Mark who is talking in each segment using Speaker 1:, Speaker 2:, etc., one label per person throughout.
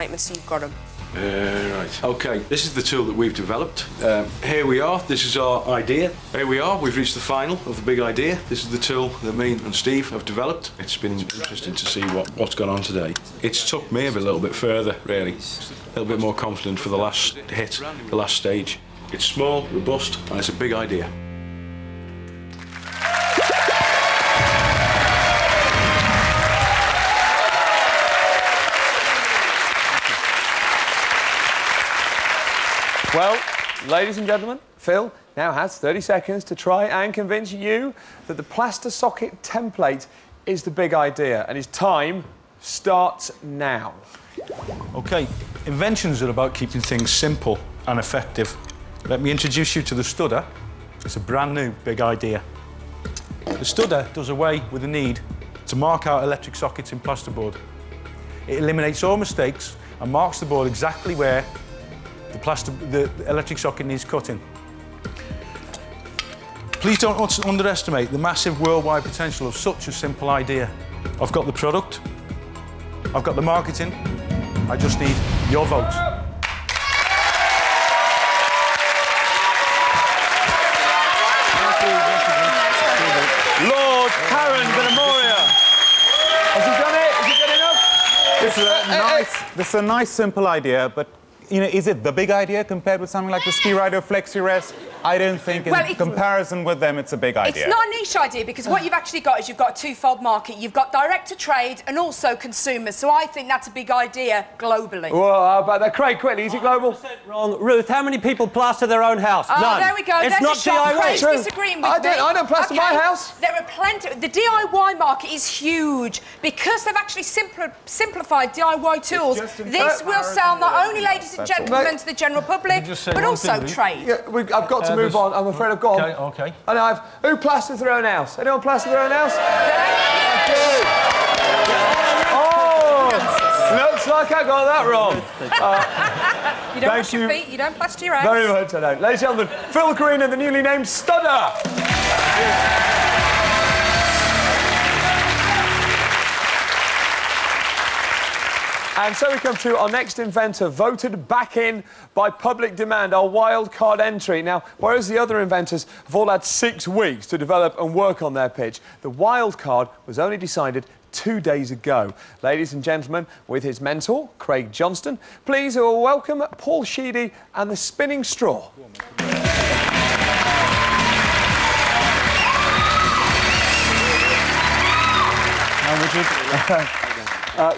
Speaker 1: So you've got them.
Speaker 2: Right. OK, this is the tool that we've developed. Here we are. This is our idea. Here we are. We've reached the final of the big idea. This is the tool that me and Steve have developed. It's been interesting to see what's gone on today. It's took me a little bit further, really. A little bit more confident for the last hit, the last stage. It's small, robust, and it's a big idea.
Speaker 3: Well, ladies and gentlemen, Phil now has 30 seconds to try and convince you that the plaster socket template is the big idea, and his time starts now.
Speaker 2: OK, inventions are about keeping things simple and effective. Let me introduce you to the Studder. It's a brand new big idea. The Studder does away with the need to mark out electric sockets in plasterboard. It eliminates all mistakes and marks the board exactly where the electric socket needs cutting. Please don't underestimate the massive worldwide potential of such a simple idea. I've got the product, I've got the marketing, I just need your vote. Lord Karen Villamoria.
Speaker 3: Has he done it? Has he done enough?
Speaker 4: This is a nice, simple idea, but you know, is it the big idea compared with something like the Ski Rider FlexiRest? I don't think in comparison with them it's a big idea.
Speaker 1: It's not a niche idea because what you've actually got is you've got a twofold market. You've got direct-to-trade and also consumers. So I think that's a big idea globally.
Speaker 3: Well, how about that? Craig, quickly, is it global?
Speaker 5: Wrong. Ruth, how many people plaster their own house?
Speaker 1: Oh,
Speaker 5: None.
Speaker 1: there we go.
Speaker 5: It's
Speaker 1: There's
Speaker 5: not
Speaker 1: a shock.
Speaker 5: DIY.
Speaker 1: Craig's disagreeing with me.
Speaker 3: I don't plaster my house.
Speaker 1: There are plenty. The DIY market is huge because they've actually simplified DIY tools. This will sell not only ladies and gentlemen to the general public, but also trade.
Speaker 3: Yeah, I've got to move on. I'm afraid I've gone.
Speaker 2: OK.
Speaker 3: And who plasters their own house? Anyone plaster their own house? Thank you. Oh, looks like I got that wrong.
Speaker 1: You don't wash your feet, you don't plaster your house.
Speaker 3: Very much I don't. Ladies and gentlemen, Phil Green and the newly named Studder. And so we come to our next inventor, voted back in by public demand, our wild card entry. Now, whereas the other inventors have all had 6 weeks to develop and work on their pitch, the wild card was only decided 2 days ago. Ladies and gentlemen, with his mentor, Craig Johnston, please welcome Paul Sheedy and the Spinning Straw.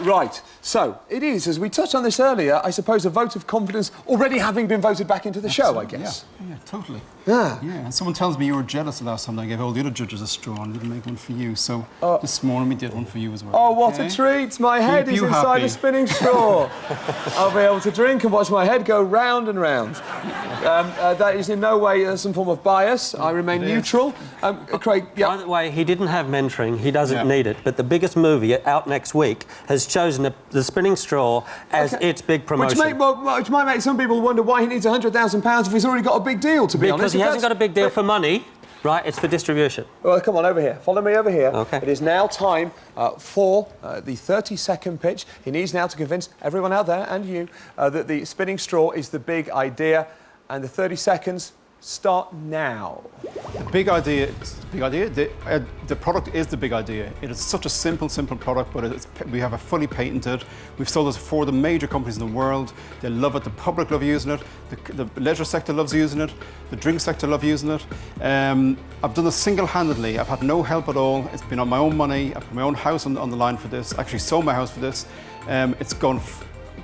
Speaker 3: Right, so it is, as we touched on this earlier, I suppose a vote of confidence already having been voted back into the show, I guess.
Speaker 6: Yeah, totally.
Speaker 3: Yeah.
Speaker 6: Yeah, someone tells me you were jealous the last time I gave all the other judges a straw and didn't make one for you, so this morning we did one for you as well.
Speaker 3: Oh, what a treat! My head is inside a spinning straw. I'll be able to drink and watch my head go round and round. That is in no way some form of bias. I remain neutral. Craig, yeah.
Speaker 5: By the way, he didn't have mentoring. He doesn't need it. But the biggest movie out next week has chosen the spinning straw as its big promotion.
Speaker 3: Which might make some people wonder why he needs £100,000 if he's already got a big deal, to be honest.
Speaker 5: Because he hasn't got a big deal for money, right? It's for distribution.
Speaker 3: Well, come on, over here. Follow me over here.
Speaker 5: OK.
Speaker 3: It is now time for the 30-second pitch. He needs now to convince everyone out there, and you, that the spinning straw is the big idea. And the 30 seconds start now.
Speaker 6: The big idea is the big idea. The product is the big idea. It is such a simple product, but we have it fully patented. We've sold it for the major companies in the world. They love it. The public love using it. The leisure sector loves using it. The drink sector love using it. I've done this single-handedly. I've had no help at all. It's been on my own money. I put my own house on the line for this. Actually sold my house for this. It's gone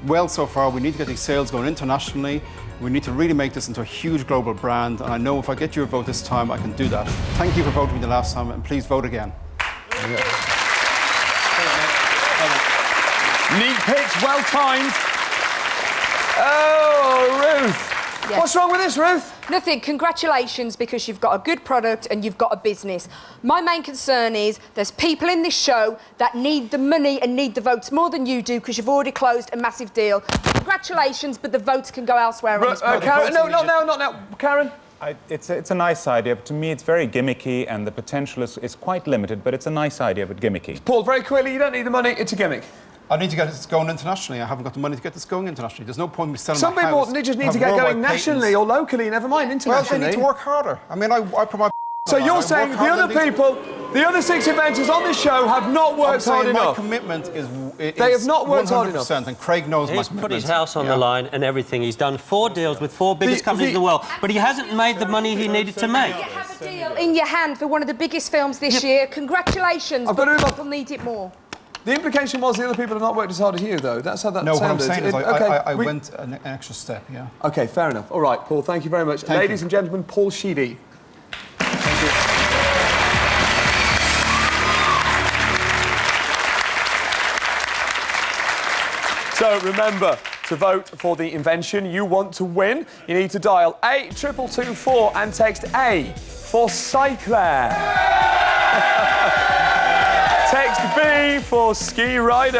Speaker 6: well so far. We need to get these sales going internationally. We need to really make this into a huge global brand, and I know if I get your vote this time, I can do that. Thank you for voting me the last time, and please vote again.
Speaker 3: Neat pitch, well timed. Oh, Ruth.
Speaker 1: Yes.
Speaker 3: What's wrong with this, Ruth?
Speaker 1: Nothing. Congratulations, because you've got a good product and you've got a business. My main concern is there's people in this show that need the money and need the votes more than you do because you've already closed a massive deal. Congratulations, but the votes can go elsewhere on this product.
Speaker 3: Karen, no, not now. Karen?
Speaker 4: It's a nice idea, but to me it's very gimmicky and the potential is quite limited, but it's a nice idea, but gimmicky.
Speaker 3: Paul, very quickly, you don't need the money, it's a gimmick.
Speaker 6: I need to get this going internationally. I haven't got the money to get this going internationally. There's no point in me selling
Speaker 3: Some
Speaker 6: my
Speaker 3: people
Speaker 6: house,
Speaker 3: just need
Speaker 6: have
Speaker 3: to get
Speaker 6: worldwide
Speaker 3: going nationally
Speaker 6: patents.
Speaker 3: or locally, never mind
Speaker 6: Well,
Speaker 3: internationally.
Speaker 6: they need to work harder. I mean, I put my...
Speaker 3: So
Speaker 6: on. I
Speaker 3: you're
Speaker 6: work
Speaker 3: saying the
Speaker 6: harder
Speaker 3: other
Speaker 6: than these-
Speaker 3: people, the other 6 inventors on this show have not
Speaker 6: I'm
Speaker 3: worked hard
Speaker 6: saying my
Speaker 3: enough?
Speaker 6: commitment is
Speaker 3: They have not worked hard
Speaker 6: 100%, and Craig knows my
Speaker 5: He's
Speaker 6: commitment.
Speaker 5: put his house on the line and everything. He's done 4 deals with 4 biggest companies in the world, but he hasn't made the money he needed to make.
Speaker 1: You have a deal in your hand for one of the biggest films this year. Congratulations,
Speaker 3: I've got
Speaker 1: but
Speaker 3: to-
Speaker 1: people need it more.
Speaker 3: The implication was the other people have not worked as hard as you, though. That's how that
Speaker 6: No, what I'm
Speaker 3: sounded.
Speaker 6: saying is
Speaker 3: Okay,
Speaker 6: I
Speaker 3: we-
Speaker 6: went an extra step, yeah.
Speaker 3: OK, fair enough. All right, Paul, thank you very much.
Speaker 6: Thank
Speaker 3: Ladies
Speaker 6: you.
Speaker 3: and gentlemen, Paul Sheedy. So remember, to vote for the invention you want to win, you need to dial 82224 and text A for Cyclair. Text B for Ski Rider.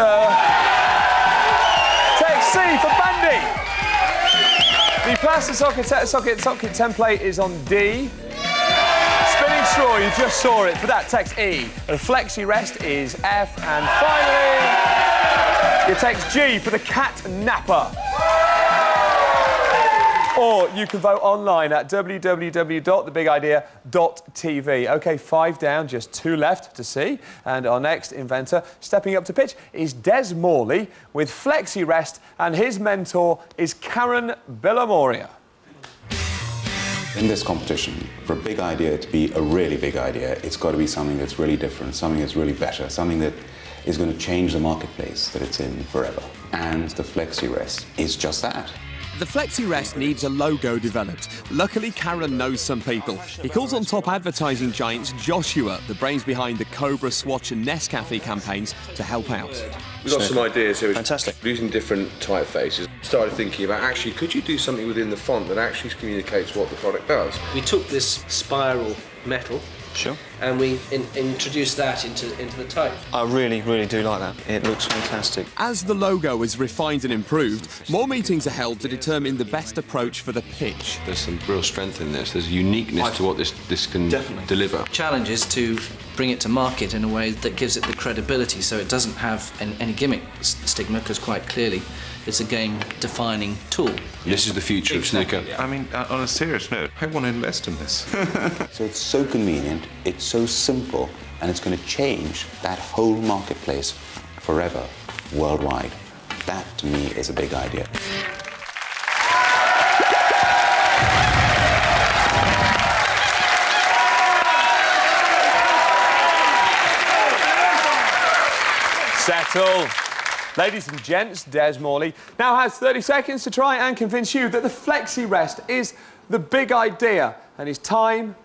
Speaker 3: Text C for Bandy. The plastic socket template is on D. Spinning straw, you just saw it. For that, text E. The flexi rest is F. And finally, you text G for the cat napper. Or you can vote online at www.thebigidea.tv. OK, 5 down, just 2 left to see. And our next inventor stepping up to pitch is Des Morley with Flexi Rest, and his mentor is Karen Billamoria.
Speaker 7: In this competition, for a big idea to be a really big idea, it's got to be something that's really different, something that's really better, something that is going to change the marketplace that it's in forever. And the Flexi Rest is just that.
Speaker 8: The Flexi Rest needs a logo developed. Luckily, Karen knows some people. He calls on top advertising giants Joshua, the brains behind the Cobra, Swatch and Nescafe campaigns, to help out.
Speaker 9: We've got some ideas here.
Speaker 10: Fantastic.
Speaker 9: Using different typefaces. Started thinking about, actually, could you do something within the font that actually communicates what the product does?
Speaker 10: We took this spiral metal,
Speaker 11: Sure.
Speaker 10: and we introduced that into the type.
Speaker 11: I really, really do like that. It looks fantastic.
Speaker 8: As the logo is refined and improved, more meetings are held to determine the best approach for the pitch.
Speaker 9: There's some real strength in this. There's a uniqueness to what this can deliver.
Speaker 10: Challenge is to bring it to market in a way that gives it the credibility, so it doesn't have any gimmick stigma, because quite clearly it's a game-defining tool.
Speaker 9: This is the future of snooker.
Speaker 12: I mean, on a serious note, I want to invest in this.
Speaker 7: So it's so convenient, it's so simple, and it's going to change that whole marketplace forever, worldwide. That, to me, is a big idea.
Speaker 3: Settle. Ladies and gents, Des Morley now has 30 seconds to try and convince you that the Flexi Rest is the big idea, and his time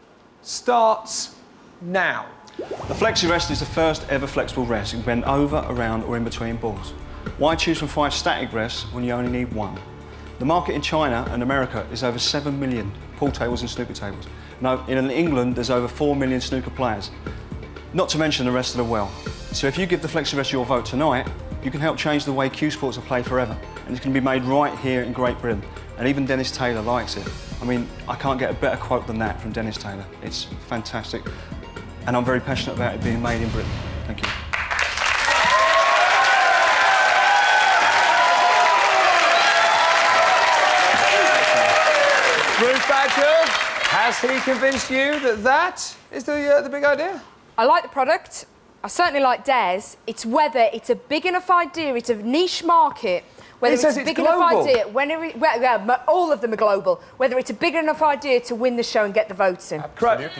Speaker 3: starts now.
Speaker 13: The Flexi Rest is the first ever flexible rest. You can bend over, around or in between balls. Why choose from 5 static rests when you only need 1? The market in China and America is over 7 million pool tables and snooker tables. Now, in England, there's over 4 million snooker players, not to mention the rest of the world. So if you give the Flexi Rest your vote tonight, you can help change the way cue sports are played forever. And it's going to be made right here in Great Britain. And even Dennis Taylor likes it. I mean, I can't get a better quote than that from Dennis Taylor. It's fantastic. And I'm very passionate about it being made in Britain. Thank you.
Speaker 3: Ruth Badger, has he convinced you that that is the big idea?
Speaker 1: I like the product. I certainly like Des. It's whether it's a big enough idea, it's a niche market, whether
Speaker 3: says
Speaker 1: it's a
Speaker 3: it's
Speaker 1: big enough
Speaker 3: global.
Speaker 1: idea, all of them are global, whether it's a big enough idea to win the show and get the votes in.
Speaker 3: Craig?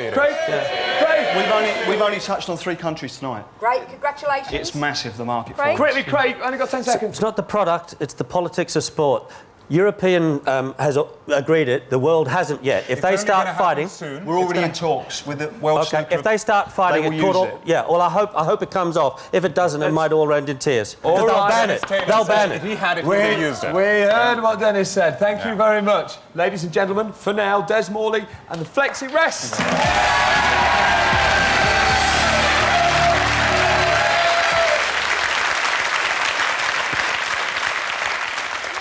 Speaker 13: We've only touched on 3 countries tonight.
Speaker 1: Great, congratulations.
Speaker 13: It's massive, the market for
Speaker 1: Craig?
Speaker 13: it.
Speaker 3: Quickly, Craig, only got 10 seconds.
Speaker 5: It's not the product, it's the politics of sport. European has agreed it, the world hasn't yet. If they start fighting...
Speaker 13: We're already in talks with the World
Speaker 5: Okay,
Speaker 13: Snooker.
Speaker 5: if they start fighting
Speaker 13: they will
Speaker 5: it, court
Speaker 13: use
Speaker 5: all,
Speaker 13: it.
Speaker 5: yeah, well, I hope it comes off. If it doesn't, it might all end in tears.
Speaker 3: All
Speaker 5: Because
Speaker 3: right.
Speaker 5: they'll ban it. They'll ban it.
Speaker 4: If he had it, he would have used it.
Speaker 3: We heard what Dennis said. Thank you very much. Ladies and gentlemen, for now, Des Morley and the Flexi Rest.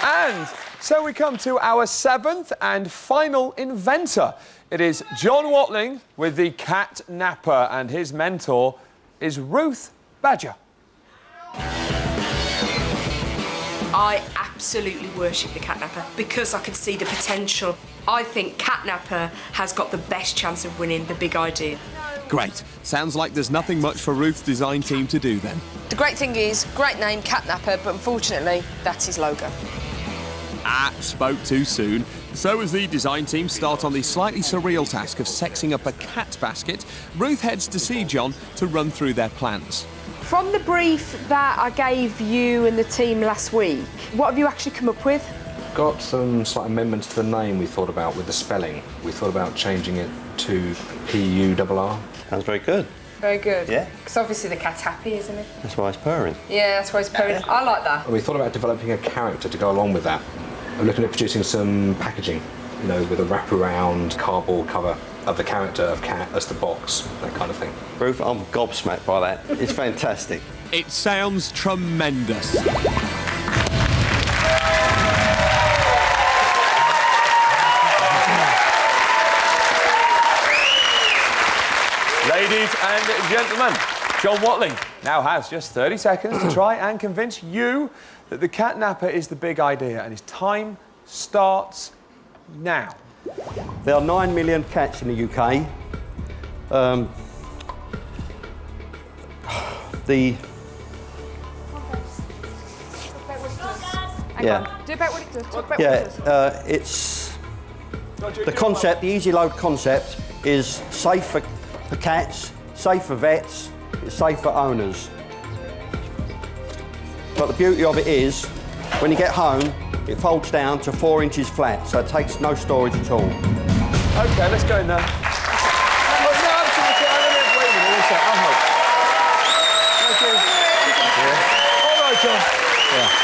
Speaker 3: And so we come to our 7th and final inventor. It is John Watling with the cat napper, and his mentor is Ruth Badger.
Speaker 14: I absolutely worship the catnapper because I could see the potential. I think catnapper has got the best chance of winning the big idea.
Speaker 8: Great. Sounds like there's nothing much for Ruth's design team to do then.
Speaker 15: The great thing is, great name, catnapper, but unfortunately, that's his logo.
Speaker 8: Spoke too soon. So as the design team start on the slightly surreal task of sexing up a cat basket, Ruth heads to see John to run through their plans.
Speaker 1: From the brief that I gave you and the team last week, what have you actually come up with?
Speaker 16: Got some slight amendments to the name we thought about with the spelling. We thought about changing it to P-U-R-R.
Speaker 5: Sounds very good.
Speaker 15: Very good.
Speaker 5: Yeah.
Speaker 15: Because obviously the cat's happy, isn't it?
Speaker 5: That's why it's purring.
Speaker 15: Yeah, that's why it's purring. I like that.
Speaker 16: We thought about developing a character to go along with that. I'm looking at producing some packaging, you know, with a wraparound cardboard cover of the character of Cat as the box, that kind of thing.
Speaker 5: Ruth, I'm gobsmacked by that. It's fantastic.
Speaker 8: It sounds tremendous.
Speaker 3: Ladies and gentlemen, John Watling now has just 30 seconds to try and convince you that the catnapper is the big idea, and his time starts now.
Speaker 5: There are 9 million cats in the UK. Yeah.
Speaker 1: Do about what it does. Talk about what it does.
Speaker 5: It's the concept. The Easy Load concept is safe for cats, safe for vets, it's safe for owners. But the beauty of it is, when you get home, it folds down to 4 inches flat, so it takes no storage at all.
Speaker 3: OK, let's go in there. Wait a minute, Thank you. All right, John.
Speaker 5: Yeah.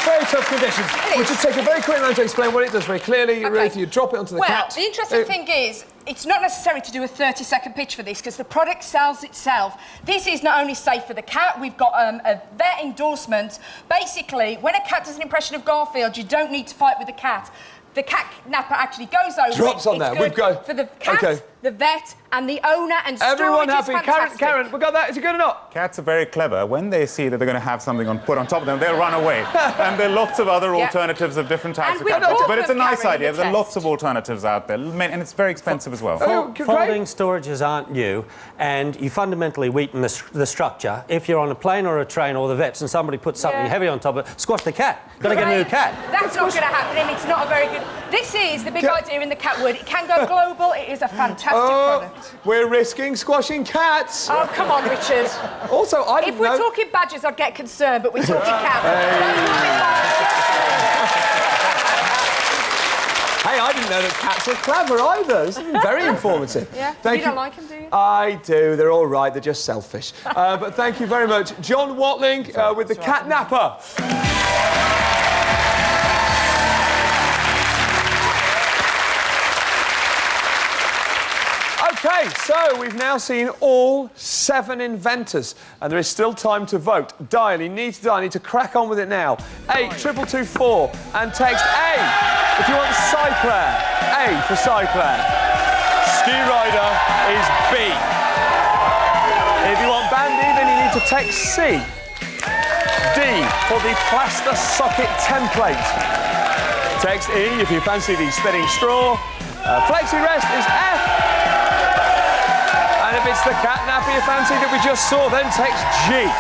Speaker 3: Very tough conditions. We'll just take a very quick moment to explain what it does very clearly. Ruth, you drop it onto the cat.
Speaker 1: Well, the interesting thing is, it's not necessary to do a 30-second pitch for this because the product sells itself. This is not only safe for the cat, we've got a vet endorsement. Basically, when a cat does an impression of Garfield, you don't need to fight with the cat. The catnapper actually goes over.
Speaker 3: Drops on there. We've got
Speaker 1: for the cat, the vet, and the owner, and
Speaker 3: everyone
Speaker 1: storage
Speaker 3: happy.
Speaker 1: is fantastic.
Speaker 3: Karen, we got that. Is it good or not?
Speaker 4: Cats are very clever. When they see that they're going to have something put on top of them, they'll run away. And there are lots of other alternatives of different types of cat boxes. But it's a nice idea. There are lots of alternatives out there, and it's very expensive as well.
Speaker 5: Folding storages aren't new, and you fundamentally weaken the structure. If you're on a plane or a train or the vets and somebody puts something heavy on top of it, squash the cat. Got to get a new cat.
Speaker 1: That's not going to happen, and it's not a very good... This is the big idea in the cat world. It can go global. It is a fantastic product.
Speaker 3: We're risking squashing cats.
Speaker 1: Oh, come on, Richard.
Speaker 3: Also, I didn't
Speaker 1: If we're
Speaker 3: know...
Speaker 1: talking badgers, I'd get concerned, but we're talking cats.
Speaker 3: Hey, I didn't know that cats are clever either. This is very informative.
Speaker 1: Yeah.
Speaker 3: Thank
Speaker 1: You don't like them, do you?
Speaker 3: I do. They're all right. They're just selfish. But thank you very much. John Watling with the catnapper. OK, so we've now seen all 7 inventors, and there is still time to vote. Dial, you need to dial, you need to crack on with it now. 82224 and text A if you want Cyclare. A for Cyclare. Ski Rider is B. If you want Bandivan, you need to text C. D for the plaster socket template. Text E if you fancy the spinning straw. Flexi Rest is F. And if it's the catnapper you fancy that we just saw, then text G.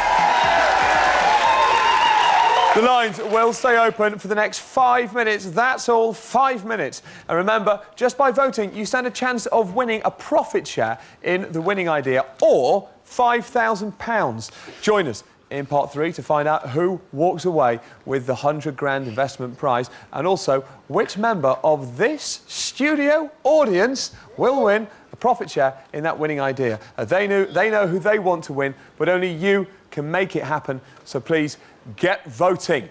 Speaker 3: The lines will stay open for the next 5 minutes. That's all, 5 minutes. And remember, just by voting, you stand a chance of winning a profit share in the winning idea or £5,000. Join us in part 3 to find out who walks away with the $100,000 investment prize, and also which member of this studio audience will win a profit share in that winning idea. They know who they want to win, but only you can make it happen. So please get voting.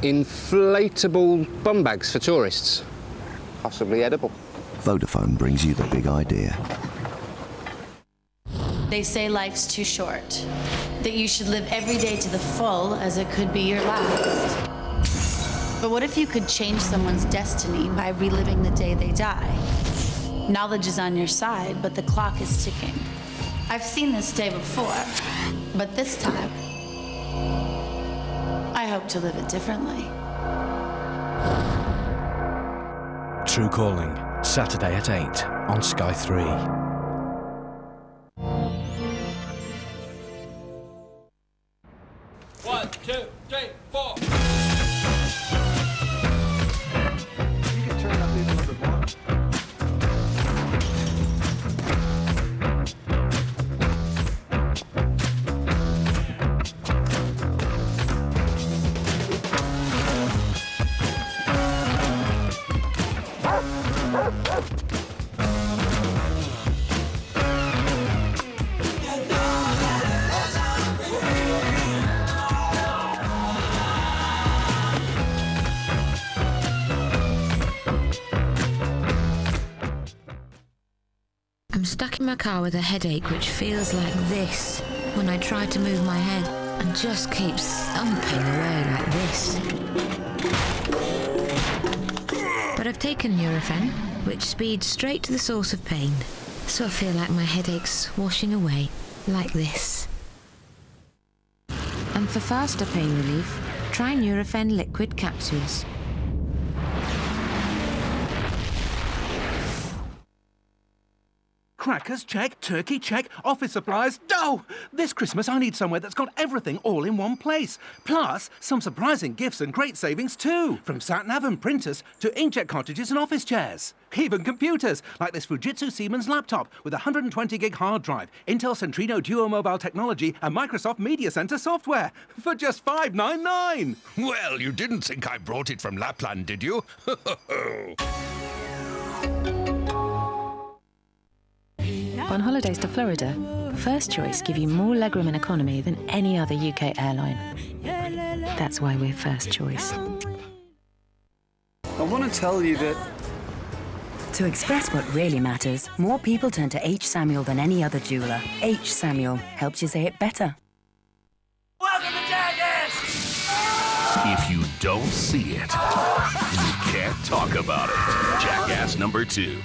Speaker 17: Inflatable bum bags for tourists. Possibly edible.
Speaker 18: Vodafone brings you the big idea.
Speaker 19: They say life's too short, that you should live every day to the full as it could be your last. But what if you could change someone's destiny by reliving the day they die? Knowledge is on your side, but the clock is ticking. I've seen this day before, but this time, I hope to live it differently.
Speaker 20: True Calling, Saturday at 8 on Sky 3.
Speaker 21: One, two, three, four.
Speaker 6: You can turn that lead a little bit more.
Speaker 22: I'm stuck in my car with a headache which feels like this when I try to move my head and just keeps thumping away like this. But I've taken Nurofen, which speeds straight to the source of pain, so I feel like my headache's washing away like this. And for faster pain relief, try Nurofen liquid capsules.
Speaker 23: Crackers, check. Turkey, check. Office supplies, oh! This Christmas I need somewhere that's got everything all in one place. Plus, some surprising gifts and great savings too. From sat-nav and printers to inkjet cartridges and office chairs. Even computers, like this Fujitsu Siemens laptop with a 120-gig hard drive, Intel Centrino Duo Mobile technology and Microsoft Media Center software for just $599.
Speaker 24: Well, you didn't think I brought it from Lapland, did you?
Speaker 25: On holidays to Florida, First Choice give you more legroom and economy than any other UK airline. That's why we're First Choice.
Speaker 13: I want to tell you that...
Speaker 26: To express what really matters, more people turn to H. Samuel than any other jeweller. H. Samuel helps you say it better.
Speaker 21: Welcome to Jackass!
Speaker 24: If you don't see it, you can't talk about it. Jackass number 2.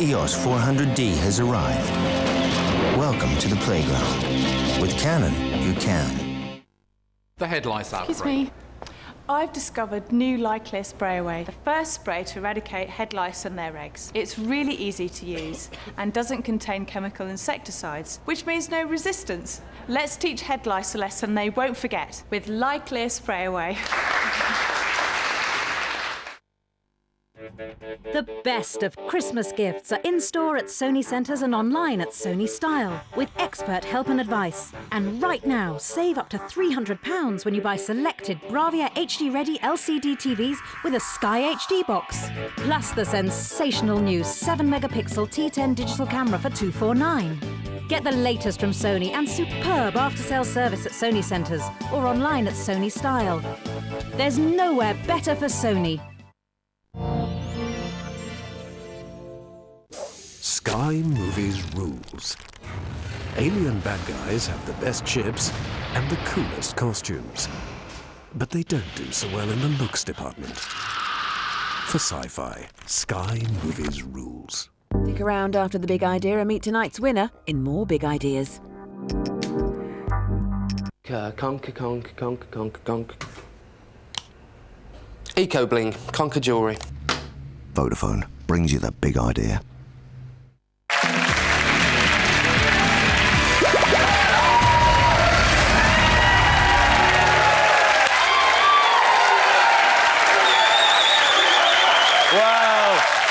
Speaker 27: EOS 400D has arrived. Welcome to the playground. With Canon, you can.
Speaker 28: The head lice outbreak.
Speaker 29: Excuse me. I've discovered new Lyclear Spray Away, the first spray to eradicate head lice and their eggs. It's really easy to use and doesn't contain chemical insecticides, which means no resistance. Let's teach head lice a lesson they won't forget with Lyclear Spray Away.
Speaker 30: The best of Christmas gifts are in-store at Sony Centres and online at Sony Style, with expert help and advice. And right now, save up to £300 when you buy selected Bravia HD-ready LCD TVs with a Sky HD box. Plus the sensational new 7-megapixel T10 digital camera for $249. Get the latest from Sony and superb after-sales service at Sony Centres or online at Sony Style. There's nowhere better for Sony.
Speaker 20: Sky Movies rules. Alien bad guys have the best ships and the coolest costumes. But they don't do so well in the looks department. For sci-fi, Sky Movies rules.
Speaker 31: Stick around after the big idea and meet tonight's winner in more big ideas.
Speaker 32: Conk. Eco Bling, Conker Jewellery.
Speaker 18: Vodafone brings you the big idea.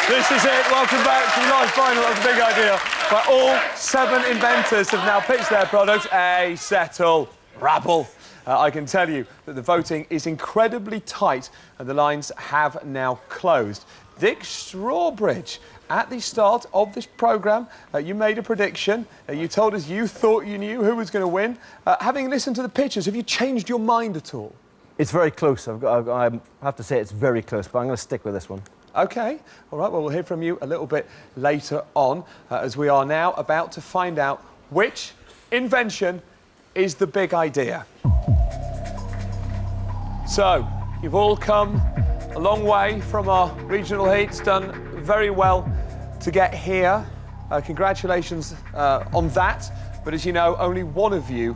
Speaker 3: This is it. Welcome back to the live final of The Big Idea, where all 7 inventors have now pitched their product, a settle rabble. I can tell you that the voting is incredibly tight and the lines have now closed. Dick Strawbridge, at the start of this programme, you made a prediction. You told us you thought you knew who was going to win. Having listened to the pictures, have you changed your mind at all?
Speaker 2: It's very close. I have to say it's very close, but I'm going to stick with this one.
Speaker 3: OK. All right, well, we'll hear from you a little bit later on, as we are now about to find out which invention is the big idea. So, you've all come a long way from our regional heats, done very well to get here. Congratulations on that. But as you know, only one of you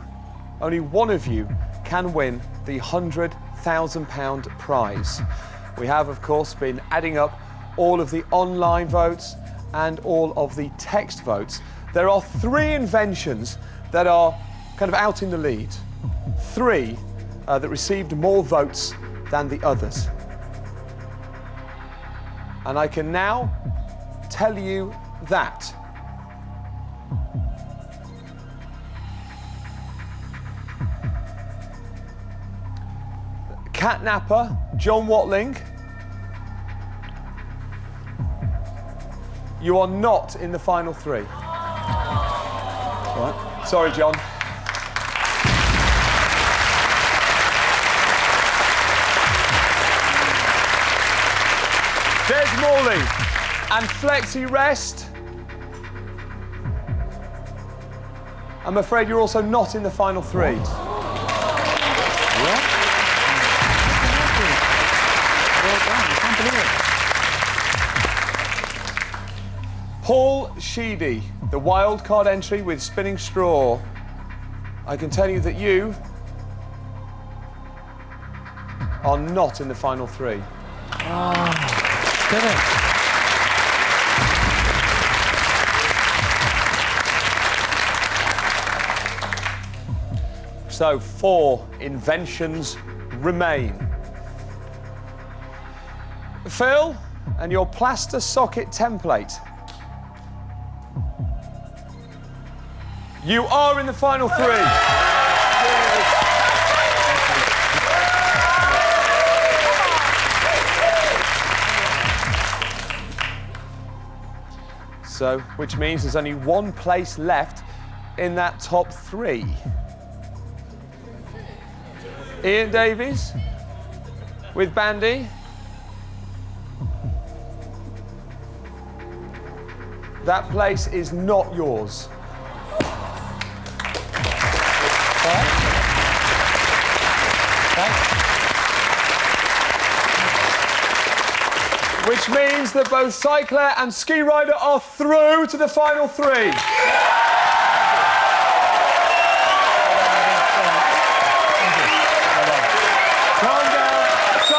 Speaker 3: can win the £100,000 prize. We have, of course, been adding up all of the online votes and all of the text votes. There are 3 inventions that are kind of out in the lead. 3 that received more votes than the others. And I can now tell you that. Catnapper, John Watling, you are not in the final 3. What? Sorry, John. Des Morley and Flexi Rest. I'm afraid you're also not in the final 3. Paul Sheedy, the wild card entry with Spinning Straw. I can tell you that you are not in the final 3.
Speaker 2: Did it?
Speaker 3: So 4 inventions remain. Phil, and your plaster socket template. You are in the final 3. So, which means there's only 1 place left in that top 3. Ian Davies with Bandy. That place is not yours. Which means that both Cycler and Ski Rider are through to the final 3. Calm down. So,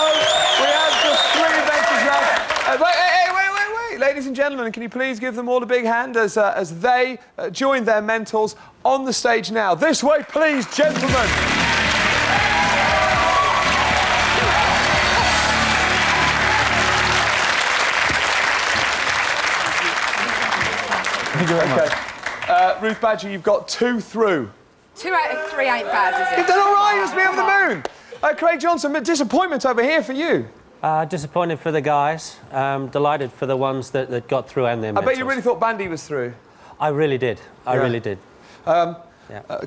Speaker 3: we have just 3 adventures left. Wait. Ladies and gentlemen, can you please give them all a big hand as they join their mentors on the stage now. This way, please, gentlemen.
Speaker 2: Thank you very much.
Speaker 3: Okay. Ruth Badger, you've got 2 through.
Speaker 1: 2 out of 3 ain't bad, is it?
Speaker 3: You've done all right, you must be over the moon. Craig Johnson, but disappointment over here for you.
Speaker 4: Disappointed for the guys. Delighted for the ones that got through and their mentors.
Speaker 3: I bet you really thought Bandy was through.
Speaker 4: I really did. I really did.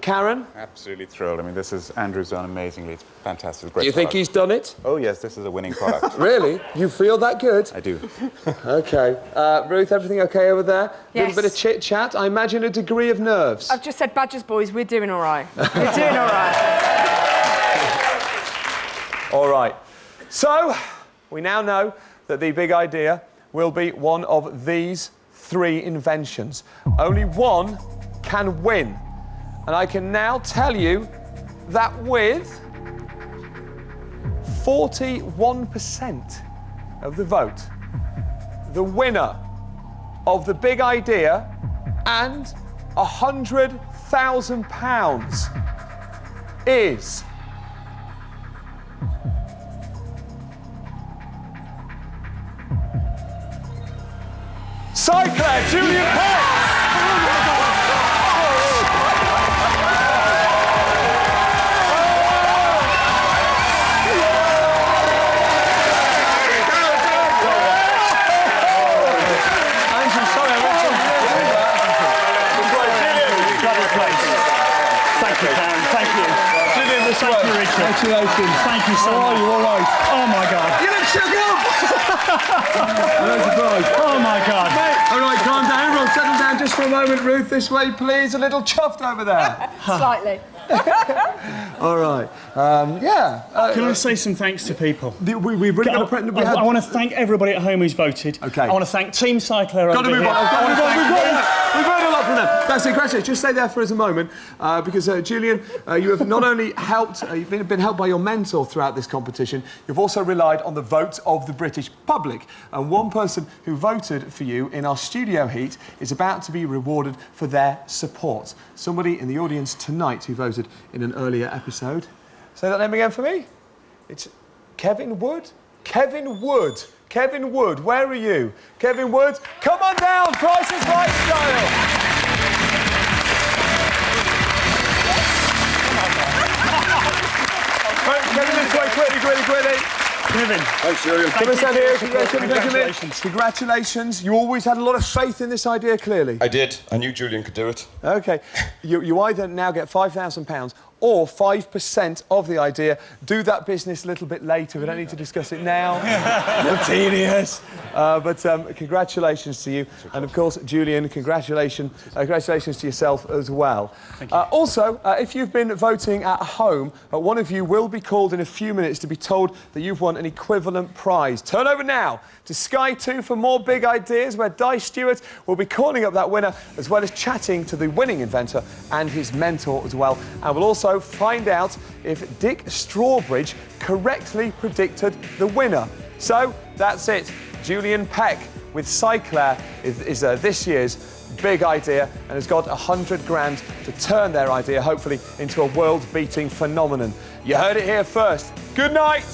Speaker 3: Karen?
Speaker 5: Absolutely thrilled. I mean, Andrew's done amazingly. It's fantastic. Great
Speaker 3: Do you think he's done it?
Speaker 5: Oh, yes, this is a winning product.
Speaker 3: Really? You feel that good?
Speaker 5: I do.
Speaker 3: OK. Ruth, everything OK over there?
Speaker 1: Yes.
Speaker 3: A little bit of chit-chat. I imagine a degree of nerves.
Speaker 1: I've just said, Badgers boys, we're doing all right. We're doing all right.
Speaker 3: All right. So, we now know that the big idea will be one of these 3 inventions. Only one can win. And I can now tell you that with 41% of the vote, the winner of the big idea and £100,000 is... Cycler Julian Peck! Congratulations.
Speaker 6: Thank you so much.
Speaker 3: Are you all right?
Speaker 6: Oh, my God.
Speaker 3: You look shook up! No surprise.
Speaker 6: Oh, my God.
Speaker 3: All right, calm down. Everyone, settle down just for a moment. Ruth, this way, please. A little chuffed over there.
Speaker 1: Slightly.
Speaker 3: All right.
Speaker 6: Can I say some thanks to people?
Speaker 3: We've really got
Speaker 6: I want to thank everybody at home who's voted.
Speaker 3: Okay.
Speaker 6: I want to thank Team Cycler.
Speaker 3: Got to move on. We've heard a lot from them. That's it, congratulations. Just stay there for us a moment, because Julian, you have not only helped, you've been helped by your mentor throughout this competition, you've also relied on the vote of the British public. And one person who voted for you in our studio heat is about to be rewarded for their support. Somebody in the audience tonight who voted in an earlier episode. Say that name again for me. It's Kevin Wood? Kevin Wood. Kevin Wood, where are you? Kevin Wood, come on down, Price is Right style. Kevin, this way, quickly.
Speaker 6: Kevin.
Speaker 3: Thanks, Julian. Come and stand here. Congratulations. Congratulations. You always had a lot of faith in this idea, clearly.
Speaker 7: I did. I knew Julian could do it.
Speaker 3: OK. You either now get £5,000 or 5% of the idea. Do that business a little bit later. We don't need to discuss it now. You're tedious. But congratulations to you. And, of course, Julian, congratulations to yourself as well.
Speaker 6: Thank you.
Speaker 3: Also, if you've been voting at home, one of you will be called in a few minutes to be told that you've won an equivalent prize. Turn over now to Sky 2 for more big ideas, where Di Stewart will be calling up that winner, as well as chatting to the winning inventor and his mentor as well. And we'll also find out if Dick Strawbridge correctly predicted the winner. So that's it. Julian Peck with Cycler is this year's big idea and has got 100 grand to turn their idea, hopefully, into a world-beating phenomenon. You heard it here first. Good night.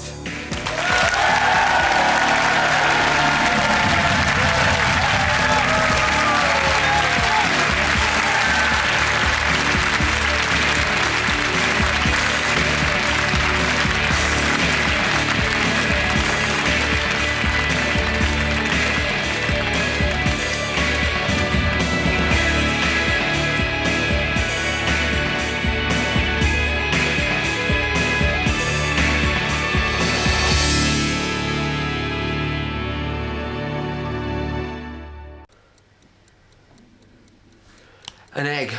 Speaker 32: An egg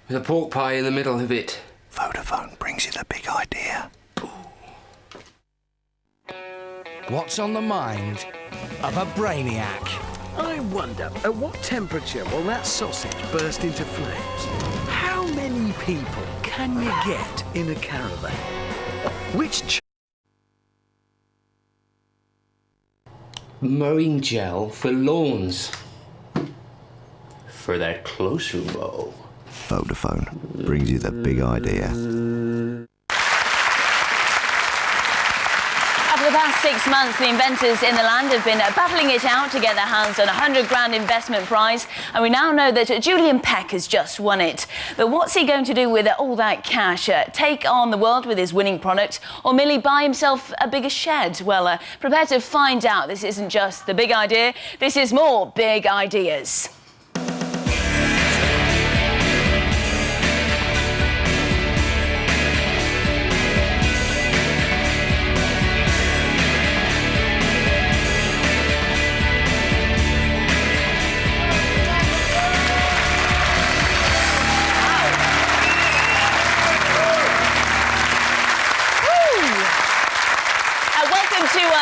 Speaker 32: with a pork pie in the middle of it.
Speaker 18: Vodafone brings you the big idea.
Speaker 8: What's on the mind of a brainiac?
Speaker 9: I wonder, at what temperature will that sausage burst into flames? How many people can you get in a caravan? Which
Speaker 32: Mowing gel for lawns. For their close row.
Speaker 18: Vodafone brings you the big idea.
Speaker 10: For the past 6 months, the inventors in the land have been battling it out to get their hands on a 100 grand investment prize, and we now know that Julian Peck has just won it. But what's he going to do with all that cash? Take on the world with his winning product, or merely buy himself a bigger shed? Well, prepare to find out. This isn't just the big idea, this is more big ideas.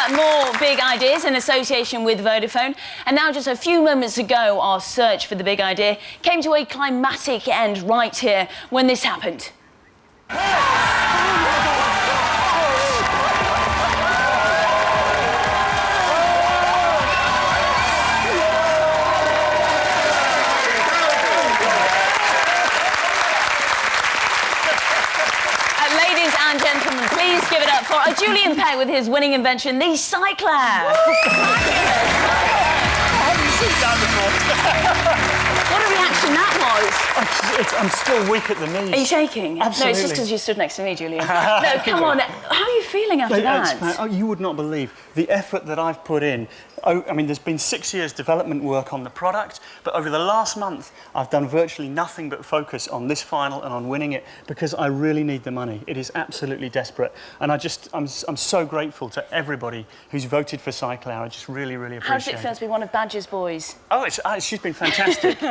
Speaker 10: More big ideas in association with Vodafone. And now, just a few moments ago, our search for the big idea came to a climatic end right here when this happened. Ladies and gentlemen, please give it up for Julian Peck with his winning invention, the Cycler.
Speaker 6: I haven't seen that before.
Speaker 10: What a reaction that
Speaker 6: I'm still weak at the knees.
Speaker 10: was. Are you shaking?
Speaker 6: Absolutely.
Speaker 10: No, it's just because you stood next to me, Julian. No, come on. How are you feeling after that?
Speaker 6: You would not believe the effort that I've put in. Oh, I mean, there's been 6 years development work on the product, but over the last month, I've done virtually nothing but focus on this final and on winning it because I really need the money. It is absolutely desperate. And I'm so grateful to everybody who's voted for Cycloud. I just really, really appreciate it.
Speaker 10: How does it feel to be one of Badger's boys?
Speaker 6: Oh, she's been fantastic.